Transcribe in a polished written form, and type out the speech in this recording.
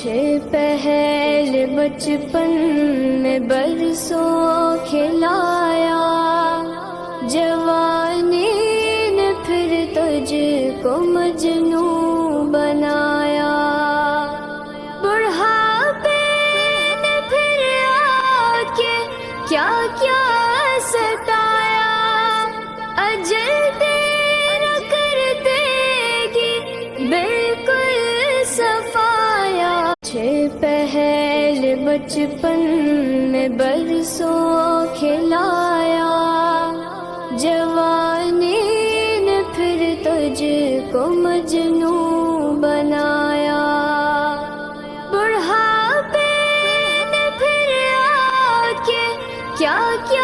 تجھے پہل بچپن میں برسوں کھلایا، جوانی نے پھر تجھ کو مجنوں بنایا، بڑھاپے نے پھر آ کے کیا کیا ستایا، اجل تیرا کر دے گی بالکل صفایا، تجھے پہل بچپن میں برسوں کھلایا، جوانی نے پھر تجھ کو مجنوں بنایا، بڑھاپے نے پھر آ کے کیا کیا